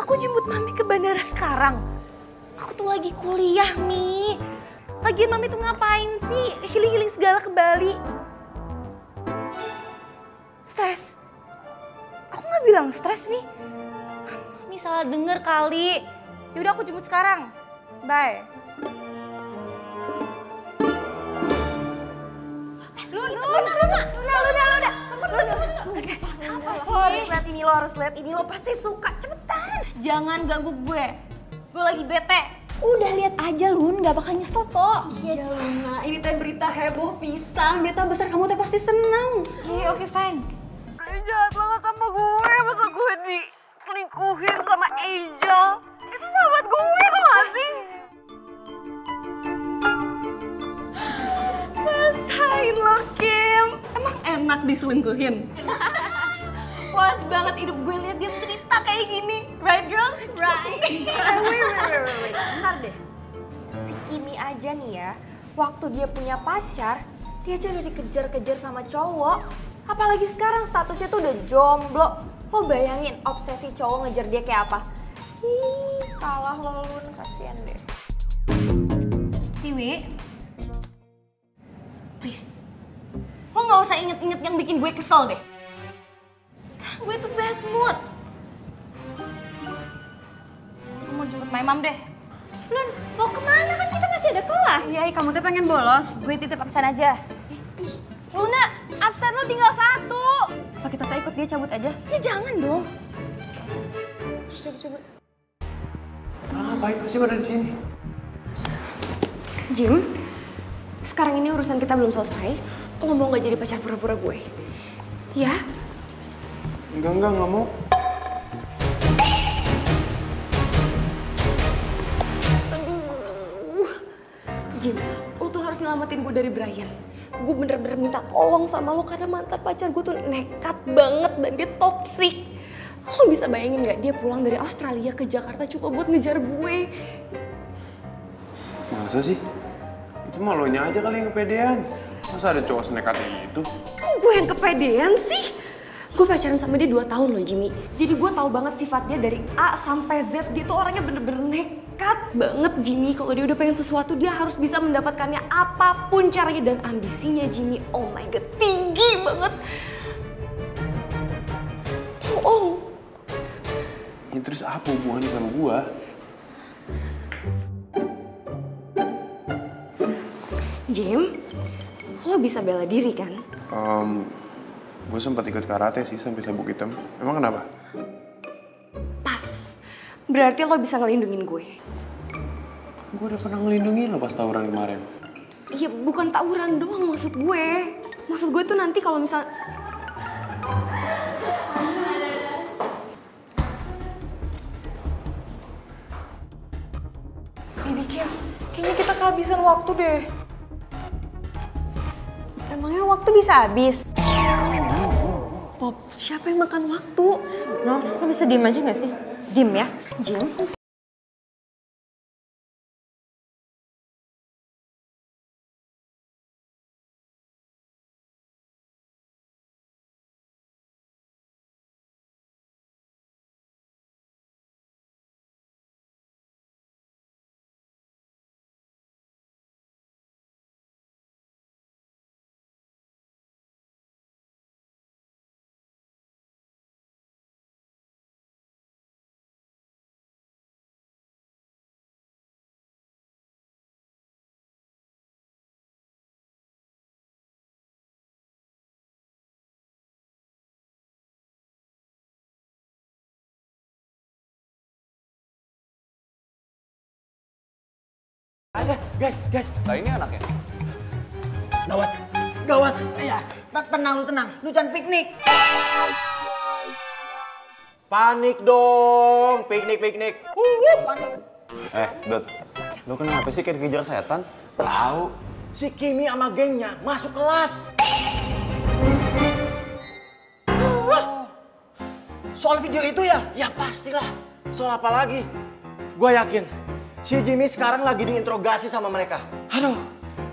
Aku jemput Mami ke bandara sekarang. Aku tuh lagi kuliah, Mi. Lagian Mami tuh ngapain sih healing-healing segala ke Bali? Stres? Aku nggak bilang stres, Mi. Mami salah denger kali. Yaudah aku jemput sekarang. Bye. Luna. Lo harus lihat ini, lo pasti suka. Cepetan. Jangan ganggu gue. Gue lagi bete. Udah lihat aja Lun, gak bakal nyesel kok. Iya Luna, ini teh berita heboh pisan, berita besar, kamu teh pasti seneng. Iya, oke, fine. Dia jahat banget sama gue, masa gue diselingkuhin sama Angel. Itu sahabat gue tau gak sih? Rasain lo, Kim. Emang enak diselingkuhin? Puas banget hidup gue liat dia menderita kayak gini. Right, girls? Right. Wait. Bentar deh. Si Kimi aja nih ya, waktu dia punya pacar, dia aja udah dikejar-kejar sama cowok. Apalagi sekarang statusnya tuh udah jomblo. Lo bayangin obsesi cowok ngejar dia kayak apa? Ih, kalah lo, Lun. Kasian deh. Tiwi, please. Lo gak usah inget-inget yang bikin gue kesel deh. Sekarang gue tuh bad mood. Gue mau jemput my mom deh. Lun, mau kemana kan kita masih ada kelas? Iya, kamu tuh pengen bolos. Gue titip absen aja. Luna, absen lo tinggal 1. Apa kita tak ikut dia cabut aja? Ya jangan dong. Coba. Ngapain sih pada di sini? Jim, sekarang ini urusan kita belum selesai. Lo mau gak jadi pacar pura-pura gue? Ya? Enggak mau. Aduh. Jim, lo tuh harus nyelamatin gue dari Brian. Gue bener-bener minta tolong sama lo karena mantan pacar gue tuh nekat banget dan dia toksik. Lo bisa bayangin gak dia pulang dari Australia ke Jakarta cuma buat ngejar gue? Masa sih? Itu mah lo nya aja kali yang kepedean. Masa ada cowok senekat itu? Kok gue yang kepedean sih? Gue pacaran sama dia 2 tahun loh, Jimmy. Jadi gue tahu banget sifatnya dari A sampai Z. Dia tuh orangnya bener-bener nekat banget, Jimmy. Kalau dia udah pengen sesuatu, dia harus bisa mendapatkannya apapun caranya. Dan ambisinya, Jimmy, oh my God, tinggi banget. Oh. Ya terus apa hubungannya sama gua? Jim, lo bisa bela diri kan? Gue sempat ikut karate sih sampai sabuk hitam. Emang kenapa? Pas. Berarti lo bisa ngelindungin gue. Gue udah pernah ngelindungi lo pas tawuran kemarin. Iya, bukan tawuran doang maksud gue. Maksud gue tuh nanti kalau misal... Bibi Kim, kayaknya kita kehabisan waktu deh. Emangnya waktu bisa habis? Pop, siapa yang makan waktu? No, lo bisa diem aja gak sih? Diem ya? Jim? Guys, nah ini anaknya. Gawat. Ya, tenang. Lu jangan piknik. Panik dong, piknik. Panik. Dot, lu kenapa sih kayak dikejar setan? Tahu. Si Kimi sama gengnya masuk kelas. Soal video itu ya? Ya pastilah. Soal apa lagi? Gue yakin si Jimmy sekarang lagi diinterogasi sama mereka. Aduh,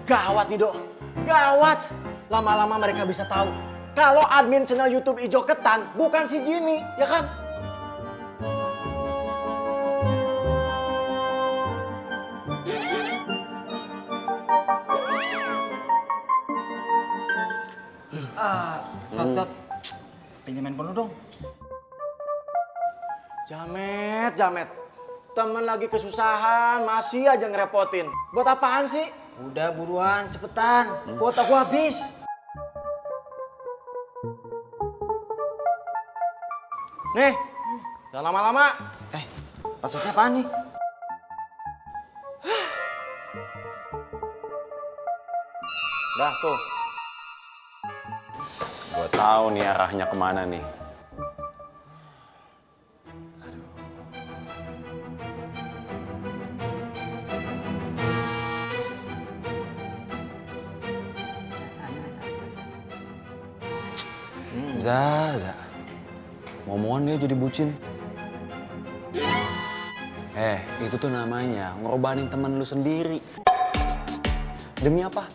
gawat nih, Dok. Gawat. Lama-lama mereka bisa tahu kalau admin channel YouTube Ijo Ketan bukan si Jimmy, ya kan? Tot, pinjam handphone lu dong. Jamet. Temen lagi kesusahan, masih aja ngerepotin. Buat apaan sih? Udah buruan, cepetan. Kuota gua habis. Nih, jangan lama-lama. Passwordnya apaan nih? Dah tuh. Gue tahu nih arahnya kemana nih. Zaza. Ngomongan dia jadi bucin. Itu tuh namanya ngorbanin teman lu sendiri. Demi apa?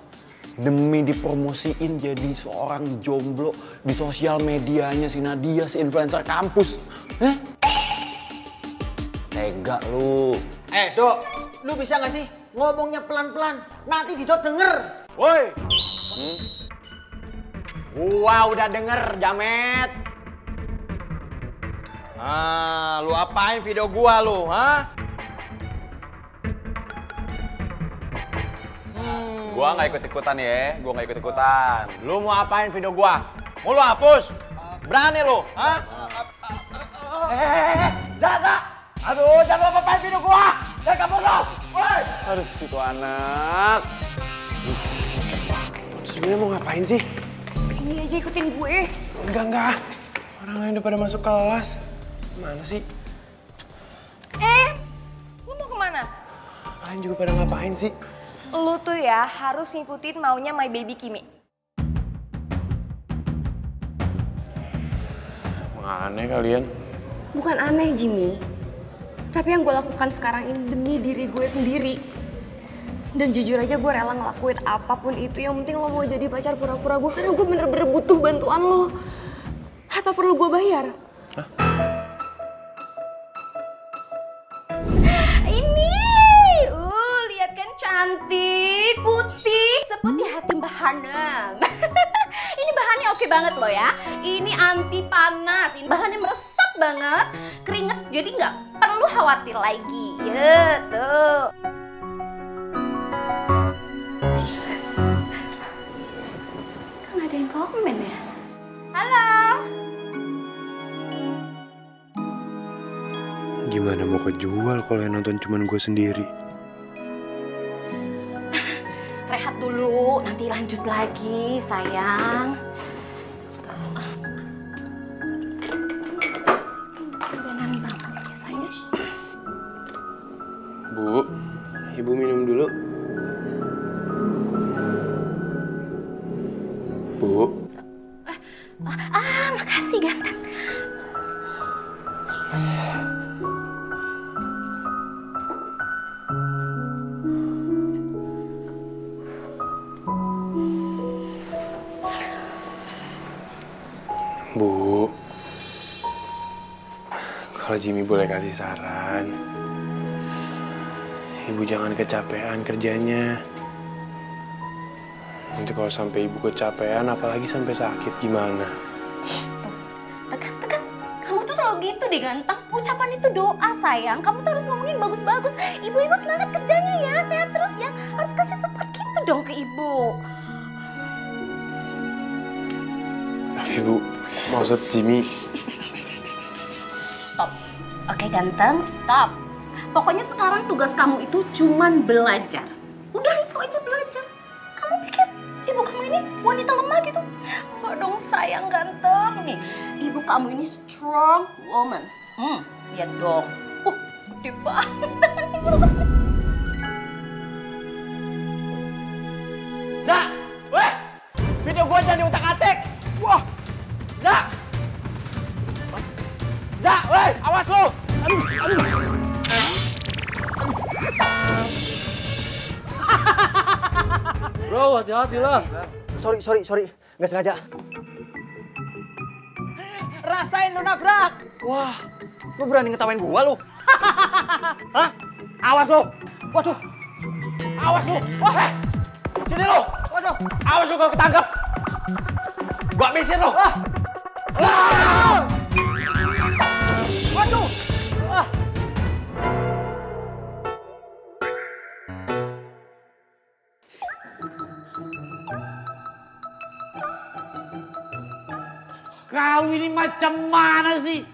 Demi dipromosiin jadi seorang jomblo di sosial medianya si Nadia, si influencer kampus. Tega lu. Dok, lu bisa nggak sih ngomongnya pelan-pelan? Nanti Didot denger. Woi. Gua udah denger, Jamet. Lu apain video gua lu, ha? Gua nggak ikut-ikutan ya, gua nggak ikut-ikutan. Lu mau apain video gua? Mau lu hapus? Berani lu, ha? Zaza! Aduh, jangan lu apa-apain video gua! Jangan kabur lu! Woi! Aduh, itu anak. Sebenarnya mau ngapain sih? Sini aja ikutin gue. Enggak. Orang lain udah pada masuk kelas. Mana sih? Lu mau kemana? Kalian juga pada ngapain sih? Lu tuh ya harus ngikutin maunya my baby Kimi. Aneh kalian. Bukan aneh, Jimmy. Tapi yang gue lakukan sekarang ini demi diri gue sendiri. Dan jujur aja gue rela ngelakuin apapun itu. Yang penting lo mau jadi pacar pura-pura gue. Karena gue bener-bener butuh bantuan lo. Atau perlu gue bayar? Lihat kan cantik, putih, seputih hati Mbak Hanam. Ini bahannya oke banget loh ya. Ini anti panas, ini bahannya meresap banget, keringet, jadi nggak perlu khawatir lagi. Ya tuh. Kan ada yang komen ya? Halo. Gimana mau kejual kalau yang nonton cuman gue sendiri? Rehat dulu, nanti lanjut lagi, sayang. Beneran banget ya, sayang. Bu, ibu minum dulu. Bu. Makasih ganteng. Bu, kalau Jimmy boleh kasih saran, ibu jangan kecapean kerjanya. Nanti kalau sampai ibu kecapean, apalagi sampai sakit gimana? Tekan. Kamu tuh selalu gitu deh ganteng. Ucapan itu doa sayang. Kamu tuh harus ngomongin bagus-bagus. Ibu-ibu semangat kerjanya ya, sehat terus ya. Harus kasih support gitu dong ke ibu. Tapi Bu, maksud Jimmy... Stop. Oke ganteng, stop. Pokoknya sekarang tugas kamu itu cuman belajar. Udah itu aja belajar. Kamu pikir ibu kamu ini wanita lemah gitu? Enggak dong sayang ganteng. Nih, ibu kamu ini strong woman. Lihat dong. Gede banget. Za! Weh! Video gua jangan diutak-atik! Wah! Za! Za! Weh! Awas lu! Aduh! Bro, hati-hati lah. Sorry. Nggak sengaja. Rasain lu nabrak. Wah, lu berani ngetawain gua lu? Hah? Awas lu! Waduh! Awas lu! Wah! Sini lu! Waduh! Awas lu kalau ketangkep! Gua habisin lo. Waduh. Kau ini macam mana sih?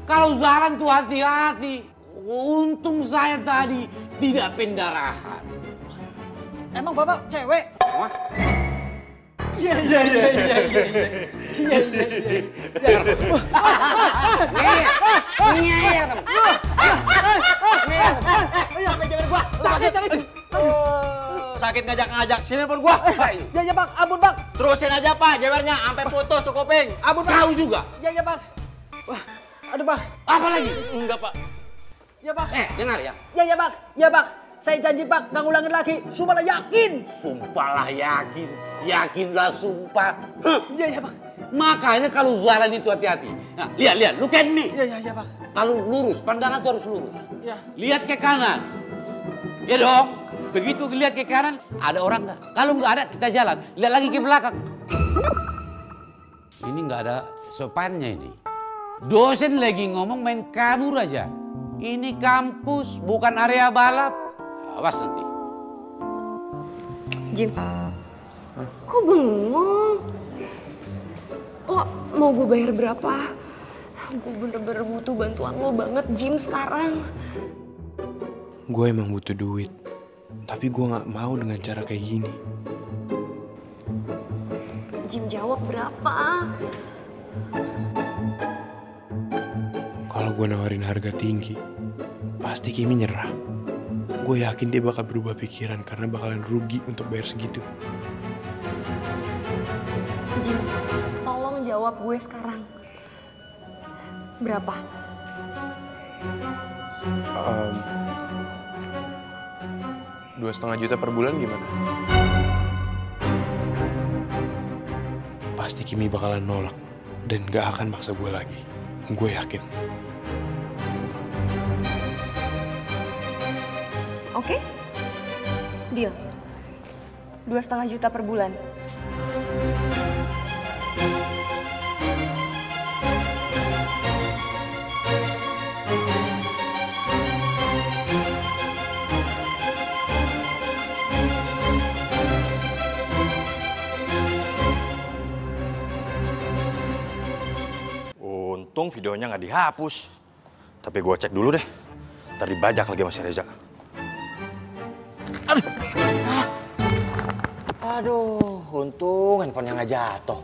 Kalau jalan tuh hati-hati. Untung saya tadi tidak pendarahan. Emang bapak cewek? Sakit ngajak-ngajak, sini pun gua. Ya bang, ampun bang. Terusin aja Pak, jewernya sampai putus tuh kuping. Ampun bang. Kau juga? Ya bang. Wah, aduh bang. Apa lagi? Enggak Pak. Ya bang. Dengar ya. Ya bang. Ya bang. Saya janji bang, nggak ngulangin lagi. Sumpah lah yakin. Sumpahlah yakin. Yakinlah sumpah. Iya bang. Makanya kalau jalan itu hati-hati. Nah, lihat, look at me. Iya bang. Kalau lurus, pandangan tuh harus lurus. Iya. Lihat ke kanan. Ya dong. Begitu lihat ke kanan, ada orang nggak? Kalau nggak ada, kita jalan. Lihat lagi ke belakang. Ini nggak ada sopannya ini. Dosen lagi ngomong main kabur aja. Ini kampus, bukan area balap. Awas nanti. Jim, kok bengong? Lo mau gue bayar berapa? Gue bener-bener butuh bantuan lo banget, Jim, sekarang. Gue emang butuh duit. Tapi gue gak mau dengan cara kayak gini. Jim, jawab berapa? Kalau gue nawarin harga tinggi, pasti Kimi nyerah. Gue yakin dia bakal berubah pikiran karena bakalan rugi untuk bayar segitu. Jim, tolong jawab gue sekarang. Berapa? 2,5 juta per bulan gimana? Pasti Kimi bakalan nolak dan gak akan maksa gue lagi. Gue yakin. Oke? Deal. 2,5 juta per bulan. Untung videonya nggak dihapus. Tapi gue cek dulu deh. Ntar dibajak lagi sama si Reza. Aduh, untung handphonenya nggak jatuh.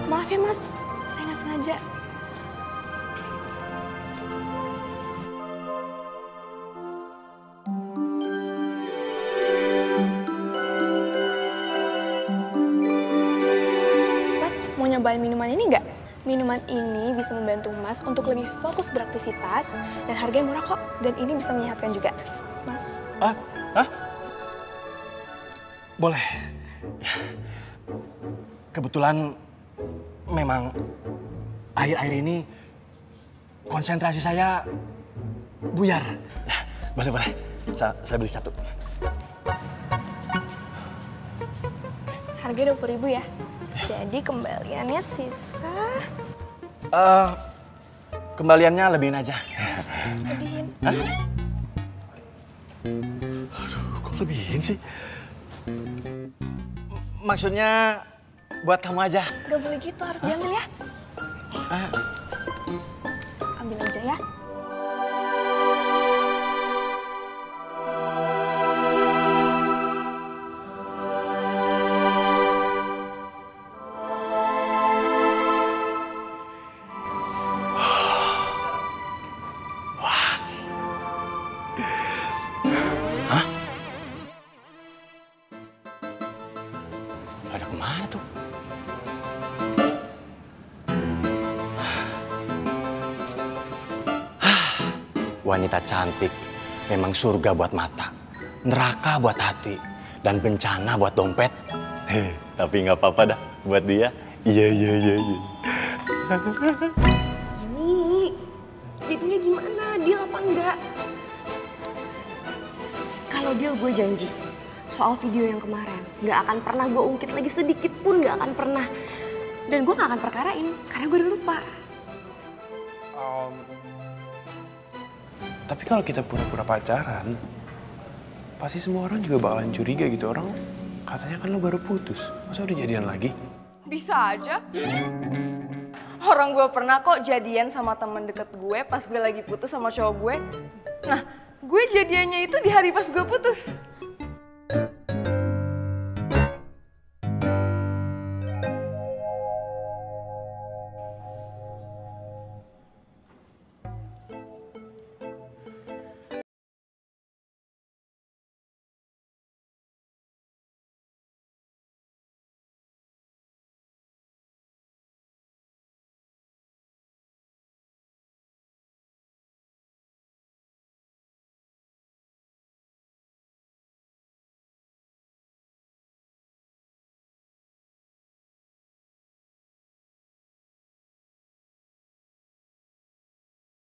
Maaf ya, Mas. Saya nggak sengaja. Mau nyobain minuman ini nggak? Minuman ini bisa membantu Mas untuk lebih fokus beraktivitas dan harganya murah kok. Dan ini bisa menyehatkan juga, Mas. Hah? Boleh. Ya. Kebetulan memang akhir-akhir ini konsentrasi saya buyar. Ya, boleh. Saya beli satu. Harganya 20.000 ya. Jadi kembaliannya sisa... Kembaliannya lebihin aja. Lebihin. Hah? Aduh, kok lebihin sih? Maksudnya buat kamu aja. Gak boleh gitu, harus diambil ya. Ambil aja ya. Ada kemana tuh? Wanita cantik memang surga buat mata, neraka buat hati. dan bencana buat dompet. Tapi nggak apa-apa dah buat dia. Iya. Jimmy, jadinya gimana? Deal apa enggak? Kalau deal gue janji, soal video yang kemarin nggak akan pernah gue ungkit lagi sedikit pun, nggak akan pernah. Dan gue nggak akan perkarain karena gue udah lupa. Tapi kalau kita pura-pura pacaran, pasti semua orang juga bakalan curiga gitu. Orang katanya kan lo baru putus, masa udah jadian lagi? Bisa aja. Orang gue pernah kok jadian sama temen deket gue pas gue lagi putus sama cowok gue. Nah, gue jadiannya itu di hari pas gue putus.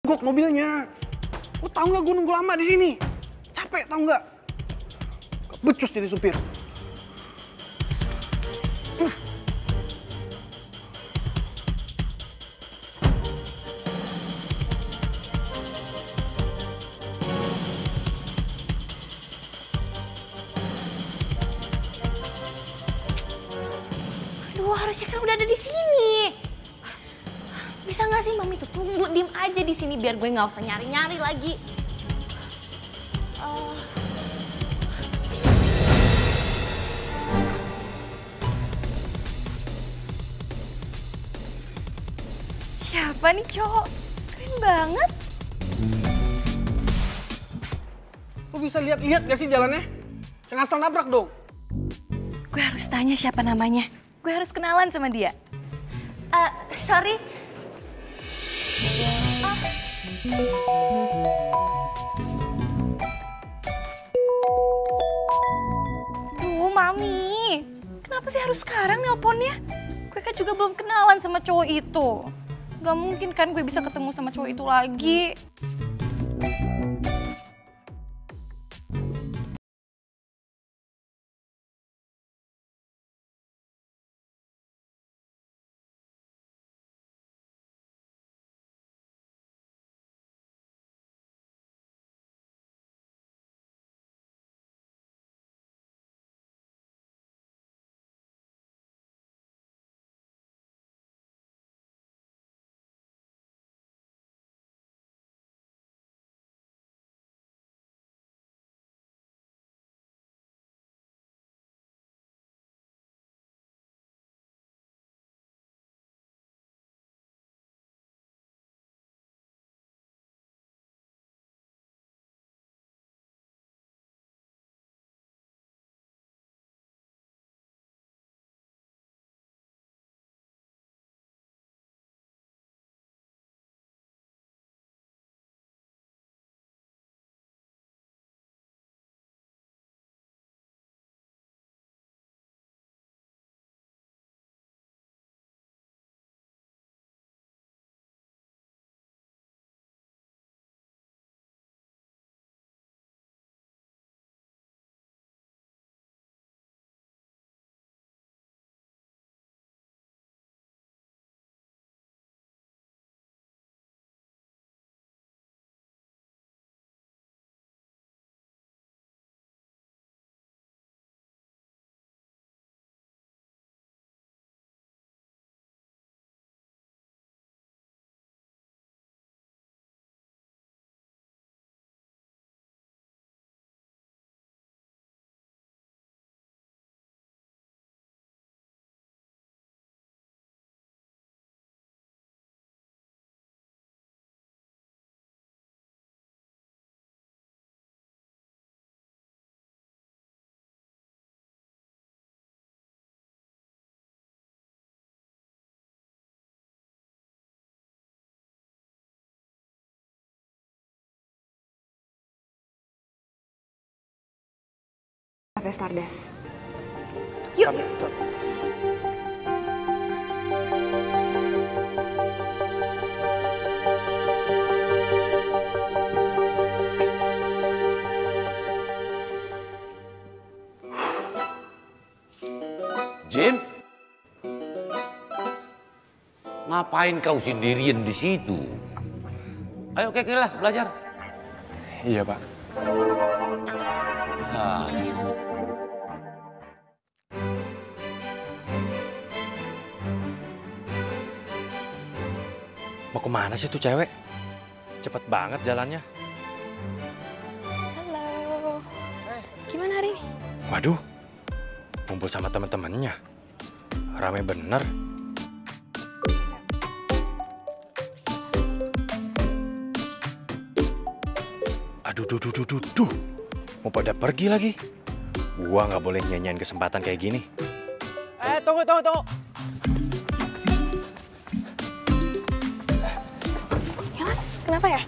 Gok mobilnya. Lo tau nggak gue nunggu lama di sini? Capek tau nggak? Becus jadi supir. Aduh, harusnya kan udah ada di sini. Bisa nggak sih Mami tuh tunggu diem aja di sini biar gue nggak usah nyari-nyari lagi. Siapa nih cowok? Keren banget. Lo bisa lihat-lihat gak sih jalannya? Jangan asal nabrak dong. Gue harus tanya siapa namanya. Gue harus kenalan sama dia. Sorry. Duh, Mami. Kenapa sih harus sekarang nelponnya? Gue kan juga belum kenalan sama cowok itu. Gak mungkin kan gue bisa ketemu sama cowok itu lagi. Cafe Stardust. Yuk. Jim, ngapain kau sendirian di situ? Ayo ke kelas belajar. Iya, Pak. Ah. Mau kemana sih tuh cewek? Cepet banget jalannya. Halo. Gimana hari ini? Waduh, kumpul sama temen-temennya. Rame bener. Aduh, duh. Mau pada pergi lagi. Gua nggak boleh nyanyiin kesempatan kayak gini. Tunggu. Ya mas, kenapa ya?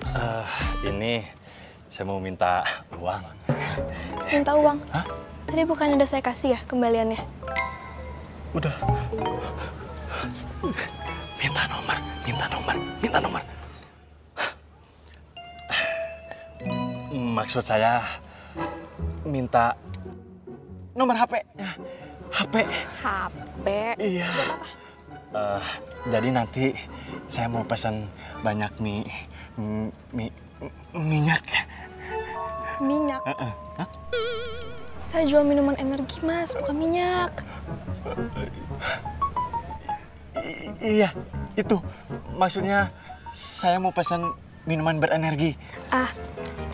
Ini saya mau minta uang. Minta uang? Hah? Tadi bukannya udah saya kasih ya kembaliannya? Udah. Minta nomor. Maksud saya minta nomor HP. HP. HP? Iya. Buat apa? Jadi nanti saya mau pesan banyak minyak. Minyak? Saya jual minuman energi mas, bukan minyak. Iya, itu. Maksudnya saya mau pesan minuman berenergi.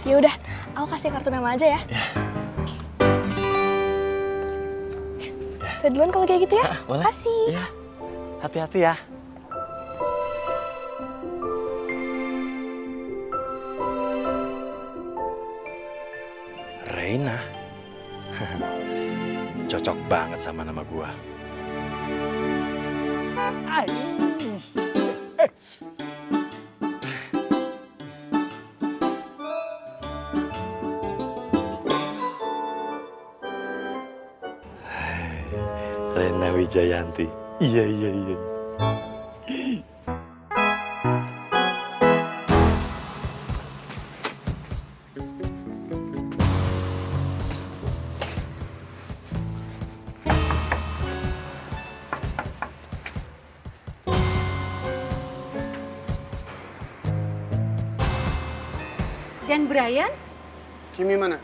Ya udah, aku kasih kartu nama aja ya. Ya. Saya duluan kalau kayak gitu ya. Boleh? Kasih. Iya. Hati-hati ya. Reina. Cocok banget sama nama gua. Reina Wijayanti. Iya. Dan Brian? Kimi mana?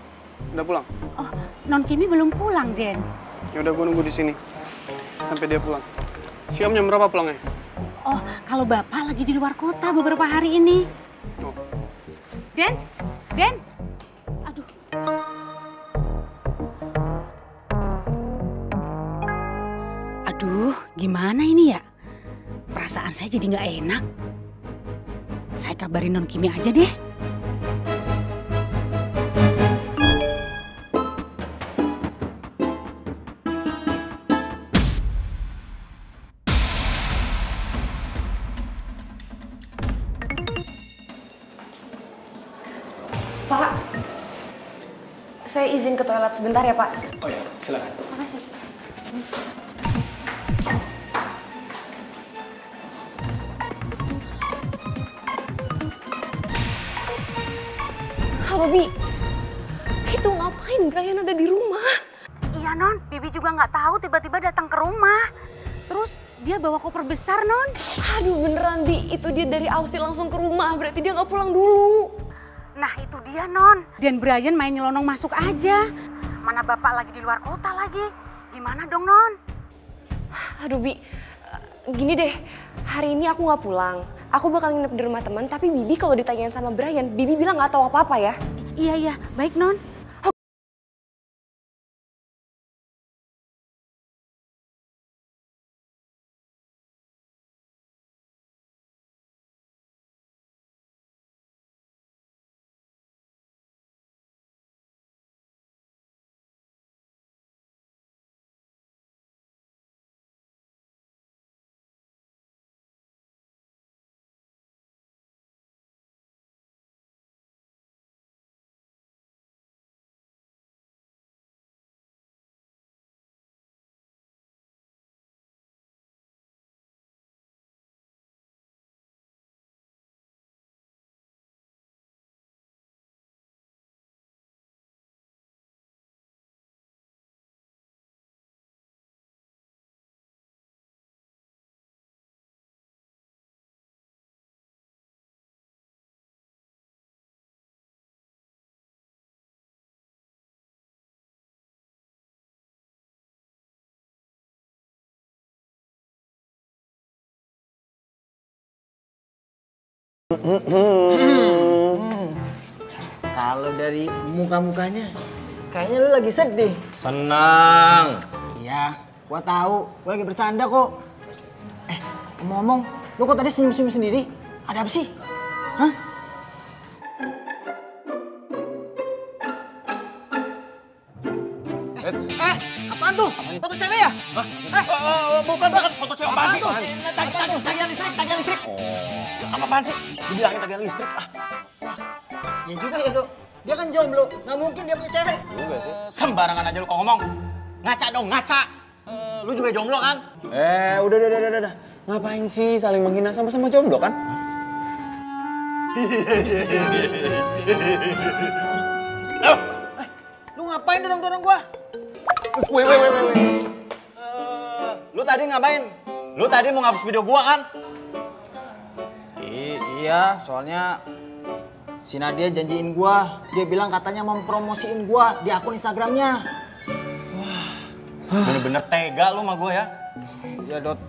Udah pulang? Oh, Non Kimi belum pulang, Den. Ya udah, gue nunggu di sini sampai dia pulang. Siam jam berapa pulangnya? Oh, kalau Bapak lagi di luar kota beberapa hari ini. Oh. Den. Aduh. Aduh, gimana ini ya? Perasaan saya jadi nggak enak. Saya kabarin Non Kimi aja deh. Pak, saya izin ke toilet sebentar ya, Pak. Oh ya, silakan. Makasih. Halo, Bi. Itu ngapain Brian ada di rumah? Iya, Non. Bibi juga nggak tahu tiba-tiba datang ke rumah. Terus dia bawa koper besar, Non. Aduh, beneran, Bi. Itu dia dari Aussie langsung ke rumah. Berarti dia nggak pulang dulu. Nah, itu dia, Non. Dan Brian main nyelonong masuk aja. Mana Bapak lagi di luar kota lagi. Gimana dong, Non? Aduh, Bi. Gini deh, hari ini aku nggak pulang. Aku bakal nginep di rumah teman, tapi Bibi kalau ditanyain sama Brian, Bibi bilang nggak tahu apa-apa ya. Iya, baik, Non. Kalau dari muka-mukanya, kayaknya lu lagi sedih. Senang. Iya, gua tahu. Gua lagi bercanda kok. Ngomong-ngomong, lu kok tadi senyum-senyum sendiri? Ada apa sih? Hah? Apaan tuh? Foto cewek ya? Bukan foto cewek apaan sih? Tagihan listrik. Apaan sih? Dibilangin tagihan listrik. Ya juga ya, Dok. Dia kan jomblo, nggak mungkin dia punya cewek. Juga sih. Sembarangan aja lu kok ngomong. Ngaca dong, ngaca. Lu juga jomblo kan? Udah. Ngapain sih saling menghina, sama-sama jomblo kan? Lu ngapain dorong-dorong gua? Wait. Lu tadi ngapain? Lu tadi mau ngapus video gua kan? Iya, soalnya si Nadia janjiin gua. Dia bilang katanya mempromosiin gua di akun Instagramnya. Bener-bener tega lu sama gua ya. Ya, Dot.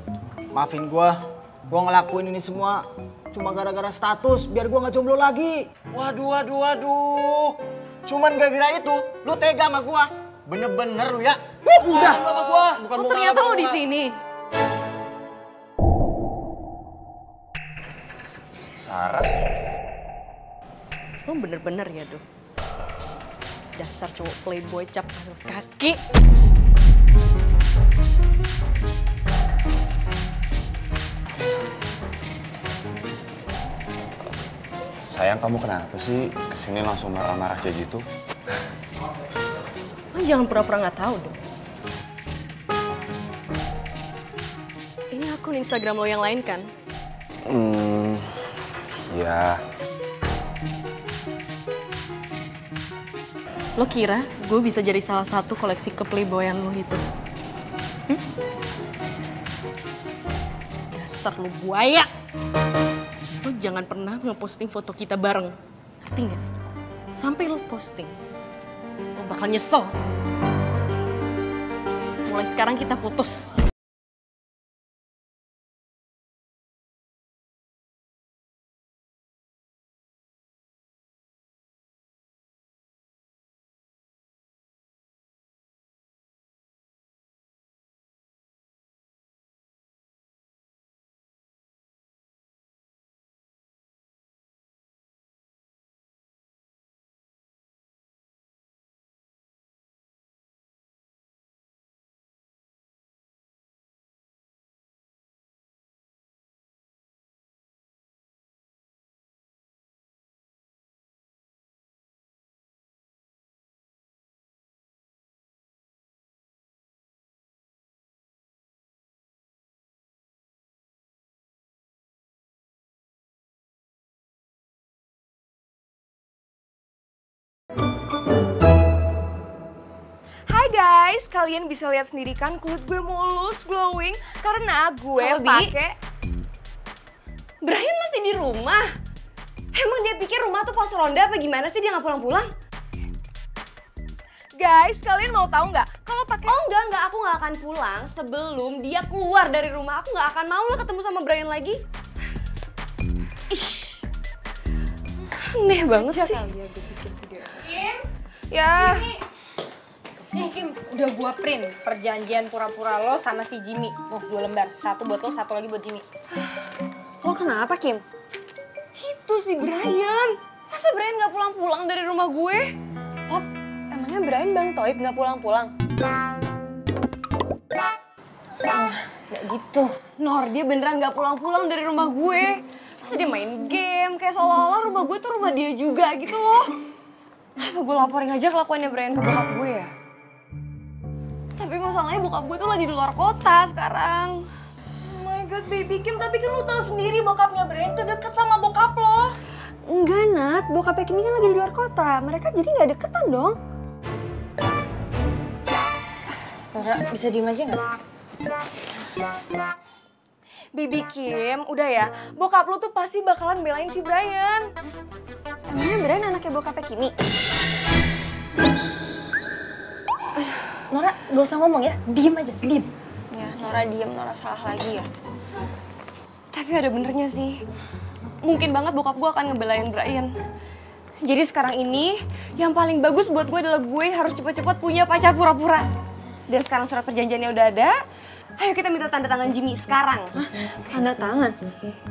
Maafin gua. Gua ngelakuin ini semua cuma gara-gara status biar gua nggak jomblo lagi. Waduh. Cuman gara-gara itu lu tega sama gua. Bener-bener lu ya. Udah sama gua. Bukan Oh, ternyata lo di sini. Saras. Lo bener-bener ya, Dok. Dasar cowok playboy cap kaos kaki. Sayang, kamu kenapa sih kesini langsung marah-marah kayak gitu? Lo jangan pura-pura nggak tahu dong. Ini akun Instagram lo yang lain kan? Iya. Lo kira gue bisa jadi salah satu koleksi keplayboyan lo itu? Dasar lo buaya! Lo jangan pernah ngeposting foto kita bareng. Ngerti nggak? Sampai lo posting, lo bakal nyesel. Mulai sekarang kita putus. Hai guys, kalian bisa lihat sendiri kan kulit gue mulus, glowing karena gue pakai. Brian masih di rumah? Emang dia pikir rumah tuh pos ronda apa gimana sih, dia nggak pulang-pulang? Guys, kalian mau tahu nggak? Kalau pakai Oh enggak, aku nggak akan pulang sebelum dia keluar dari rumah. Aku nggak akan mau lah ketemu sama Brian lagi. Ish, aneh banget sih. Kim, ya. Nih Kim, udah gua print perjanjian pura-pura lo sama si Jimmy. 2 lembar, 1 buat lo, 1 lagi buat Jimmy. Lo kenapa Kim? Itu si Brian. Masa Brian nggak pulang-pulang dari rumah gue? Pop, emangnya Brian Bang Toib nggak pulang-pulang? Nggak gitu. Nor, dia beneran nggak pulang-pulang dari rumah gue. Masa dia main game, kayak seolah-olah rumah gue tuh rumah dia juga gitu loh. Apa gue laporin aja kelakuannya Brian ke bokap gue ya? Tapi masalahnya bokap gue tuh lagi di luar kota sekarang. Oh my god, baby Kim, tapi kan lo tahu sendiri bokapnya Brian tuh deket sama bokap lo. Enggak, Nat. Bokapnya Kimi kan lagi di luar kota. Mereka jadi nggak deketan dong. Laura, bisa diem aja nggak? Baby Kim, udah ya, bokap lo tuh pasti bakalan belain si Brian. Emangnya Brian anaknya bokapnya Kimi? Nora, gak usah ngomong ya. Diem aja, diem. Ya, Nora diem, Nora salah lagi ya. Tapi Tapi ada benernya sih. Mungkin banget bokap gue akan ngebelain Brian. Jadi sekarang ini yang paling bagus buat gue adalah gue harus cepet-cepet punya pacar pura-pura. Dan sekarang surat perjanjiannya udah ada. Ayo kita minta tanda tangan Jimmy sekarang. Hah? Tanda tangan?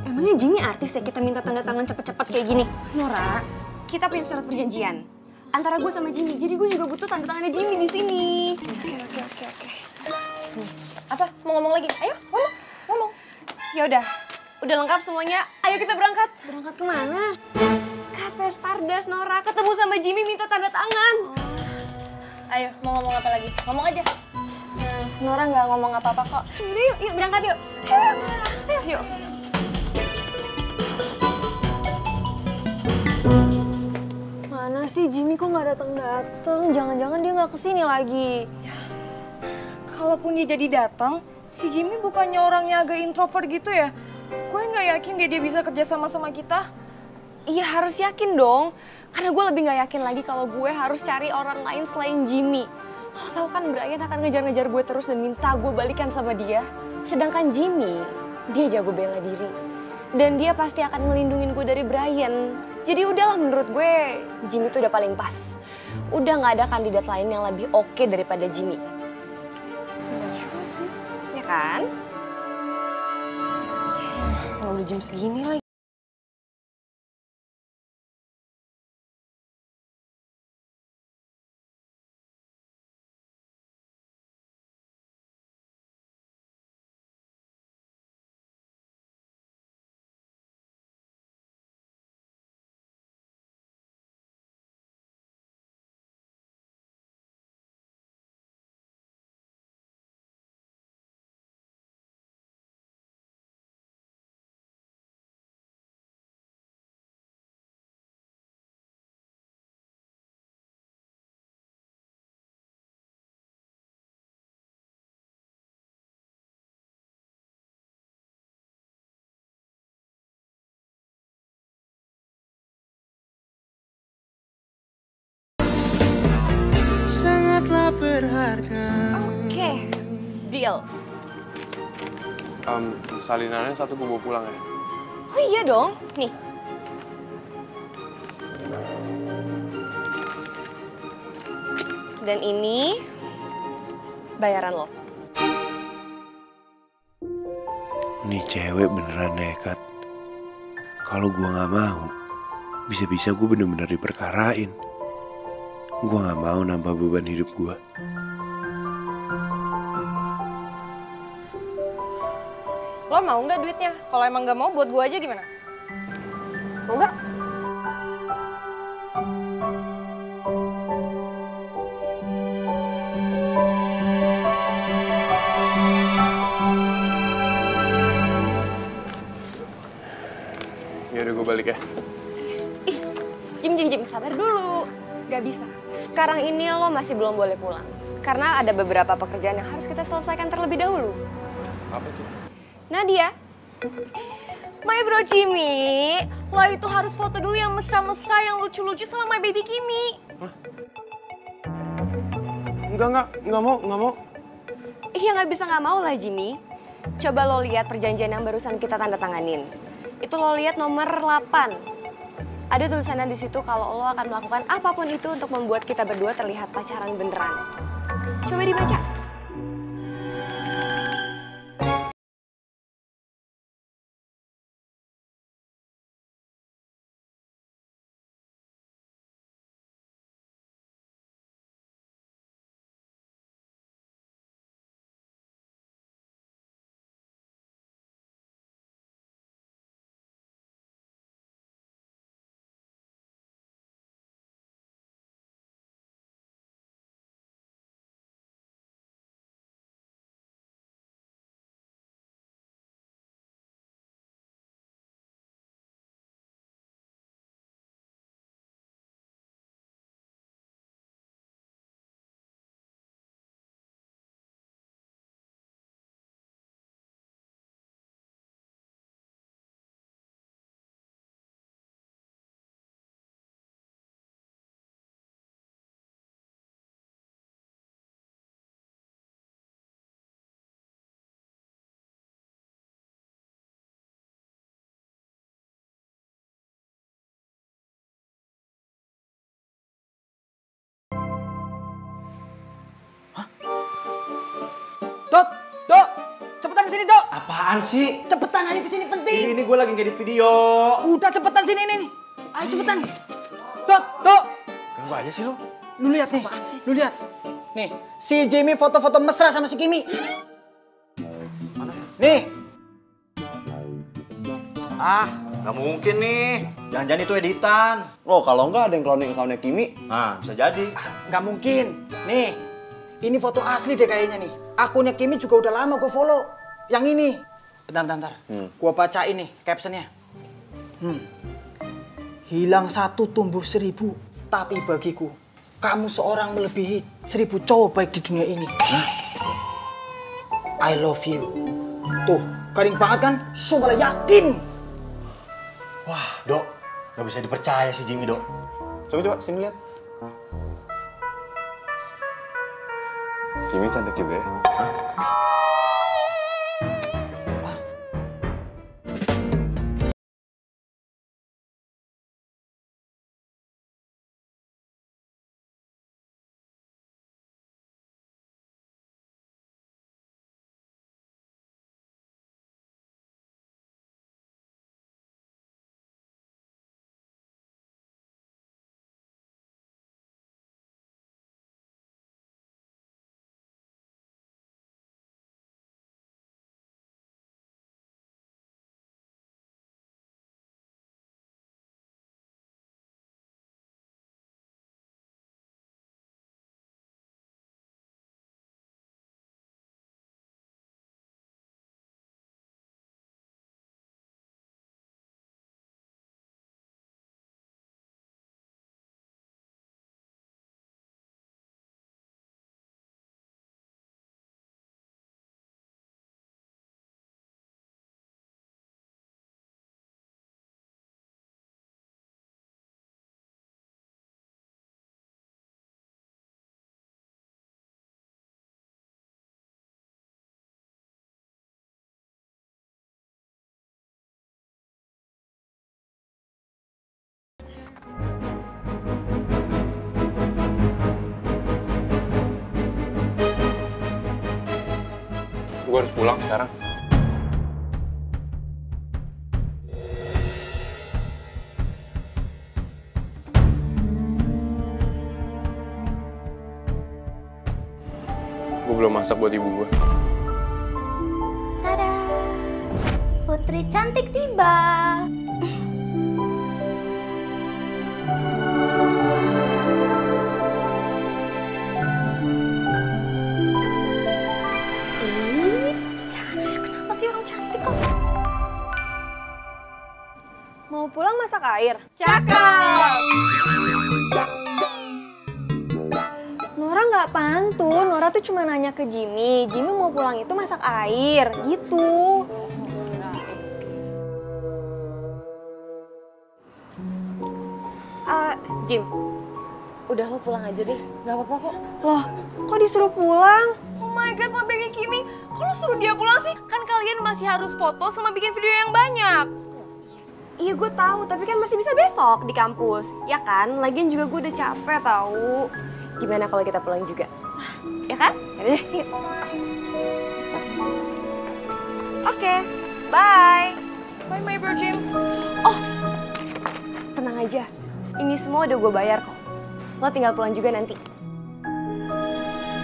Emangnya Jimmy artis ya kita minta tanda tangan cepet-cepet kayak gini? Nora, kita punya surat perjanjian antara gue sama Jimmy. Jadi gue juga butuh tanda tangannya Jimmy di sini. Oke. Apa? Mau ngomong lagi? Ayo, ngomong. Ya udah lengkap semuanya. Ayo kita berangkat. Berangkat kemana? Cafe Stardust, Nora. Ketemu sama Jimmy minta tanda tangan. Ayo, mau ngomong apa lagi? Ngomong aja. Nora nggak ngomong apa-apa kok. Yuk berangkat yuk. Yuk. Mana sih Jimmy kok nggak datang? Jangan-jangan dia nggak kesini lagi. Kalaupun dia jadi datang, si Jimmy bukannya orangnya agak introvert gitu ya? Gue nggak yakin dia bisa kerja sama kita. Iya harus yakin dong. Karena gue lebih nggak yakin lagi kalau gue harus cari orang lain selain Jimmy. Lo tau kan Brian akan ngejar-ngejar gue terus dan minta gue balikan sama dia. Sedangkan Jimmy, dia jago bela diri. Dan dia pasti akan ngelindungin gue dari Brian. Jadi udahlah menurut gue, Jimmy tuh udah paling pas. Udah nggak ada kandidat lain yang lebih oke daripada Jimmy. Ya kan? Kalau udah jam segini lagi. Sangatlah berharga. Oke, deal. Salinannya satu gue bawa pulang ya. Oh iya dong, nih. Dan ini bayaran lo. Nih cewek beneran nekat. Kalau gua nggak mau, bisa-bisa gue bener-bener diperkarain. Gue nggak mau nambah beban hidup gue. Lo mau nggak duitnya? Kalau emang nggak mau, buat gue aja gimana? Mau nggak? Ya udah gue balik ya. Jim, sabar dulu. Gak bisa. Sekarang ini lo masih belum boleh pulang. Karena ada beberapa pekerjaan yang harus kita selesaikan terlebih dahulu. Apa tuh? Nadia. My bro Jimmy, lo itu harus foto dulu yang mesra-mesra, yang lucu-lucu sama my baby Kimi. Enggak mau. Iya nggak bisa nggak mau lah Jimmy. Coba lo lihat perjanjian yang barusan kita tanda tanganin. Itu lo lihat nomor 8. Ada tulisannya di situ kalau lo akan melakukan apapun itu untuk membuat kita berdua terlihat pacaran beneran. Coba dibaca. Dok, Dok, cepetan kesini Dok. Apaan sih? Cepetan ayo kesini penting. Ini gue lagi ngedit video. Udah cepetan sini nih. Ayo cepetan. Dok, Dok. Ganggu aja sih lu. Lu lihat nih, lu lihat. Nih, si Jimmy foto-foto mesra sama si Kimi. Mana? Nih. Ah, nggak mungkin nih. Jangan-jangan itu editan. Oh, kalau enggak ada yang cloning account-nya Kimi. Nah, bisa jadi. Nggak mungkin. Nih, ini foto asli deh kayaknya nih. Akunnya Kimi juga udah lama gue follow. Yang ini. Bentar. Gua bacain nih captionnya. Hilang 1 tumbuh 1000, tapi bagiku kamu seorang melebihi 1000 cowok baik di dunia ini. I love you. Tuh, garing banget kan? Sumpah yakin. Wah, Dok. Nggak bisa dipercaya si Jimmy, Dok. Coba sini lihat. Kimi cantik juga ya. Gue harus pulang sekarang. Gue belum masak buat ibu gue. Tada! Putri cantik tiba. Kenapa sih orang cantik kok? Mau pulang masak air? Cakep! Nora nggak pantun, Nora tuh cuma nanya ke Jimmy. Jimmy mau pulang itu masak air, gitu. Jim, udah lo pulang aja deh, nggak apa-apa kok. Loh, kok disuruh pulang? Oh my god, my baby Kimi. Kok lo suruh dia pulang sih? Kan kalian masih harus foto sama bikin video yang banyak. Iya gue tahu, tapi kan masih bisa besok di kampus, ya kan? Lagian juga gue udah capek tahu. Gimana kalau kita pulang juga? Ya kan? Yaudah deh, yuk. Oke, bye. Bye my bro Jim. Oh, tenang aja. Ini semua udah gue bayar kok. Lo tinggal pulang juga nanti.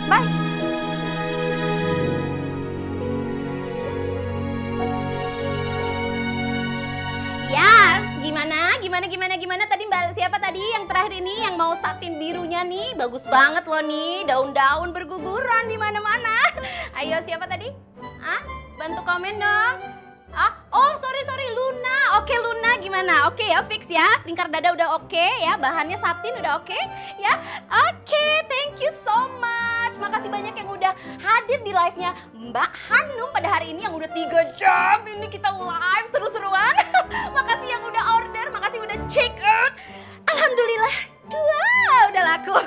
Bye. Yes, gimana tadi Mbak siapa tadi yang terakhir ini yang mau satin birunya nih? Bagus banget loh nih, daun-daun berguguran di mana-mana. Ayo siapa tadi? Bantu komen dong. Oh sorry Luna. Oke Luna gimana? Oke ya fix ya. Lingkar dada udah oke ya. Bahannya satin udah oke ya. Oke, thank you so much. Makasih banyak yang udah hadir di live-nya Mbak Hanum pada hari ini yang udah 3 jam ini kita live seru-seruan. Makasih yang udah order, makasih udah check out. Alhamdulillah 2 udah laku.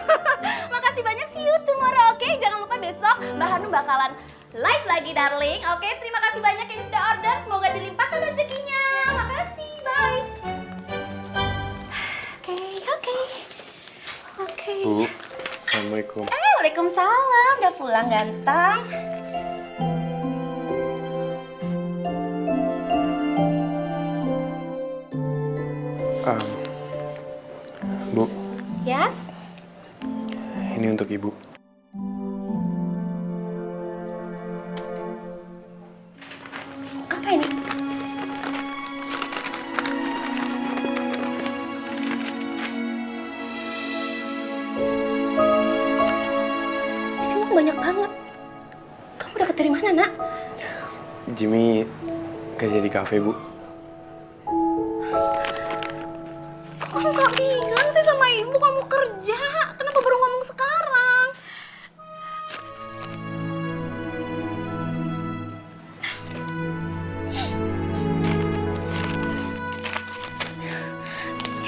Makasih banyak, see you tomorrow. Oke, jangan lupa besok Mbak Hanum bakalan live lagi darling. Oke, terima kasih banyak yang sudah order. Semoga dilimpahkan rezekinya. Makasih, bye. Oke. Bu, assalamualaikum. Waalaikumsalam. Udah pulang ganteng. Bu, Yes? ini untuk Ibu. Apa ini? Ini emang banyak banget. Kamu dapat dari mana, Nak? Jimmy kerja di kafe, Bu. Kok kamu gak bilang sih sama ibu kamu kerja? Kenapa baru ngomong sekarang?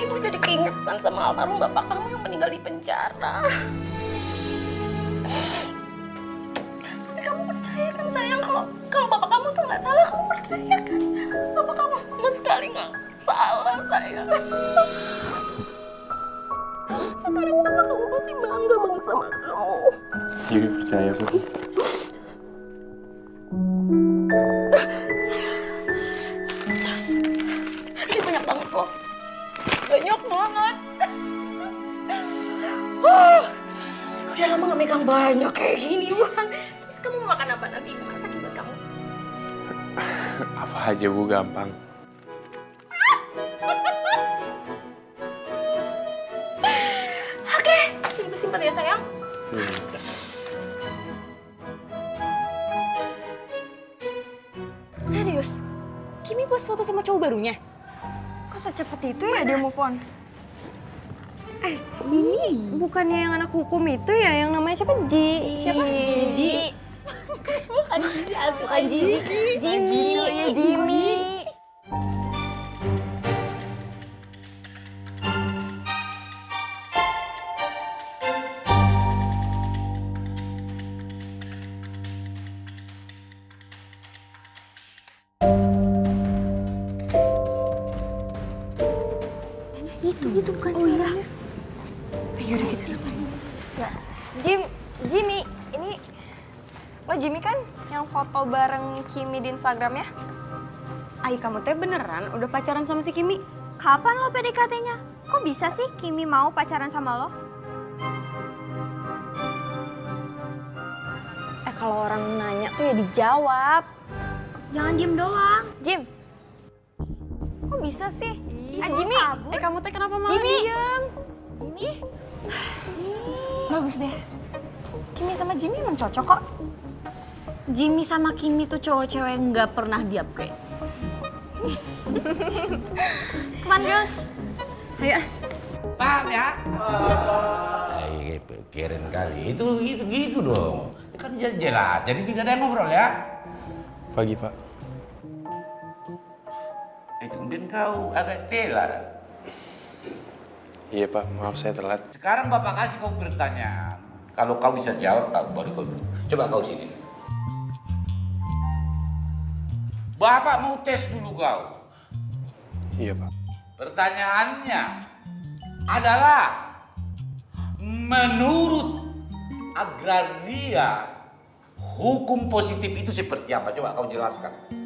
Ibu jadi keingetan sama almarhum bapak kamu yang meninggal di penjara. Tapi kamu percaya kan sayang kalau bapak kamu tuh nggak salah, kamu percaya kan? Bapak kamu sama sekali nggak salah sayang. Sekarang bapak kamu pasti bangga banget sama kamu. Jadi percaya, Bu. Terus, ini banyak banget loh. Banyak banget. Udah lama gak megang banyak kayak gini, Bang. Terus kamu mau makan apa nanti? Masakin buat kamu. Apa aja, Bu, gampang. Oke, simpen ya sayang. Serius? Kimi post foto sama cowok barunya? Kok secepat itu ya dia move on? Ini bukannya yang anak hukum itu ya, yang namanya siapa? Siapa? Jiji. Bukan Jiji. Jimmy. Itu bukan suaranya. Yaudah kita samperin. Jimmy, ini lo Jimmy kan yang foto bareng Kimi di Instagram ya? Ay, kamu teh beneran udah pacaran sama si Kimi? Kapan lo PDKT-nya? Kok bisa sih Kimi mau pacaran sama lo? Kalau orang nanya tuh ya dijawab. Jangan diem doang. Jim, kok bisa sih? Jimmy, kamu teh kenapa malah diem? Jimmy? Bagus deh. Kimi sama Jimmy emang cocok kok. Jimmy sama Kimi tuh cowok cewek yang nggak pernah diam kayak. Come on girls. Ayo. Paham ya? Pikirin kali. Itu gitu dong. Kan jelas. Jadi tidak ada yang ngobrol ya. Pagi, Pak. Tumben kau agak telat. Iya, Pak. Maaf saya telat. Sekarang Bapak kasih kau pertanyaan. Kalau kau bisa jawab, baru kau dulu. Coba kau sini. Bapak mau tes dulu kau. Iya, Pak. Pertanyaannya adalah, menurut agraria, hukum positif itu seperti apa? Coba kau jelaskan.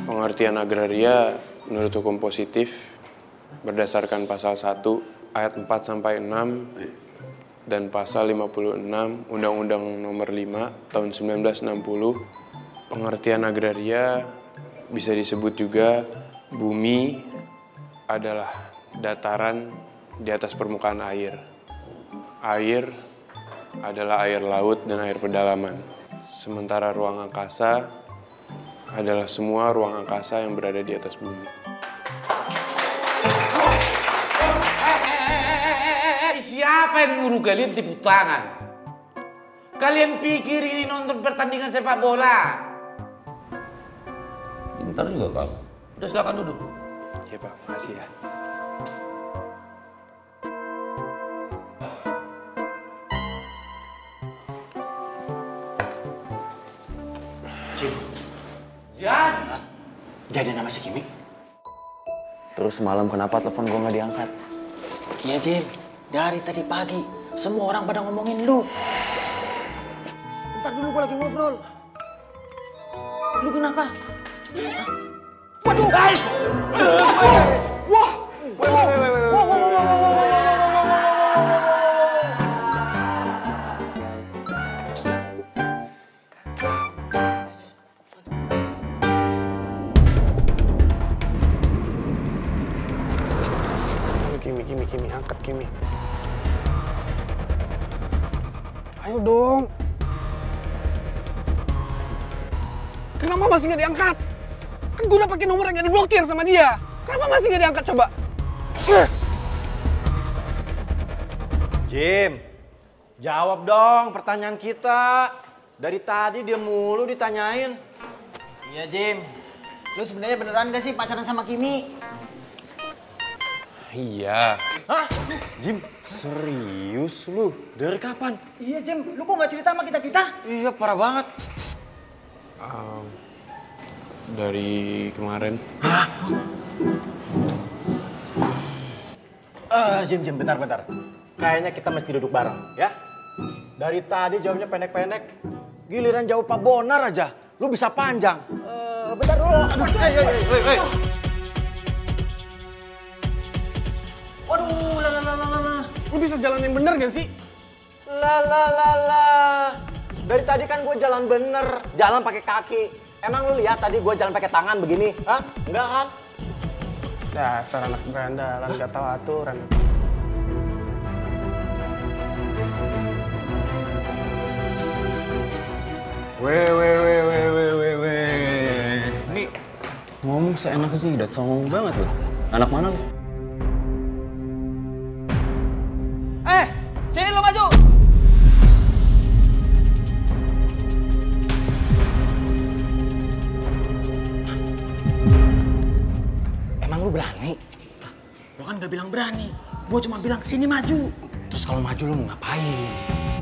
Pengertian agraria menurut hukum positif berdasarkan pasal 1 ayat 4 sampai 6 dan pasal 56 Undang-Undang Nomor 5 tahun 1960. Pengertian agraria bisa disebut juga bumi adalah dataran di atas permukaan air. Air adalah air laut dan air pedalaman. Sementara ruang angkasa adalah semua ruang angkasa yang berada di atas bumi. Siapa yang nyuruh kalian tepuk tangan? Kalian pikir ini nonton pertandingan sepak bola? Bentar juga kau. Udah silakan duduk. Ya, Pak, makasih ya. Jadi nama si Kimi? Terus malam kenapa telepon gue nggak diangkat? Iya, Jin. Dari tadi pagi, semua orang pada ngomongin lu. Bentar dulu, gue lagi ngobrol. Lu kenapa? Waduh! Guys! Wah! Kimi, angkat Kimi. Ayo dong. Kenapa masih nggak diangkat? Kan gue udah pakai nomor yang nggak diblokir sama dia. Kenapa masih nggak diangkat coba? Jim, jawab dong pertanyaan kita. Dari tadi dia mulu ditanyain. Iya Jim, lu sebenarnya beneran gak sih pacaran sama Kimi? Iya. Hah? Jim, serius lu? Dari kapan? Iya Jim, lu kok gak cerita sama kita-kita? Iya, parah banget. Dari kemarin. Jim, bentar. Kayaknya kita mesti duduk bareng, ya? Dari tadi jawabnya pendek-pendek. Giliran jawab Pak Bonar aja, lu bisa panjang. Bentar dulu. Hey. Waduh, lah. Lu bisa jalan yang bener gak sih? Lah. Dari tadi kan gue jalan bener, jalan pakai kaki. Emang lu lihat tadi gue jalan pakai tangan begini? Hah? Enggak kan? Dasar anak berandalan, gak tahu aturan. Weh. Ini ngomong seenaknya sih, udah songong banget loh. Anak mana lu? Sini lu maju! Emang lu berani? Lo kan gak bilang berani, gue cuma bilang sini maju. Terus kalau maju lu mau ngapain?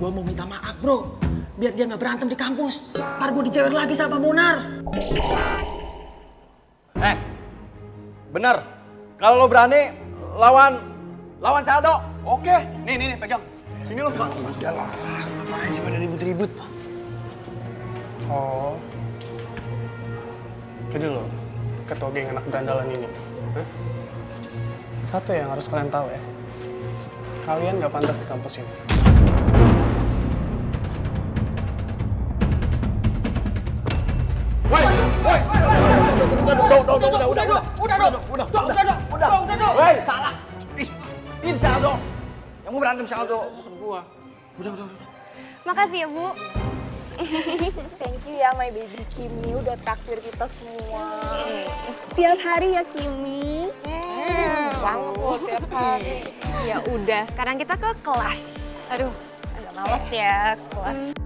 Gue mau minta maaf bro, biar dia gak berantem di kampus. Ntar gue dicewer lagi sama Pak Bonar. Bener. Kalau lo berani, lawan Saldo. Oke. Nih, pegang. Sini lo. Udah lah, ngapain sih pada ribut-ribut? Oh. Jadi lo, ketua geng anak berandalan ini. Satu yang harus kalian tahu ya. Kalian gak pantas di kampus ini. Udah. Woi, salah. Ini Saldo. Yang mau berantem Saldo, bukan gua. Udah. Makasih ya, Bu. Thank you ya my baby Kimi udah traktir kita semua. Tiap hari ya, Kimi. Banget loh tiap hari. Ya udah, sekarang kita ke kelas. Aduh, agak males ya kelas.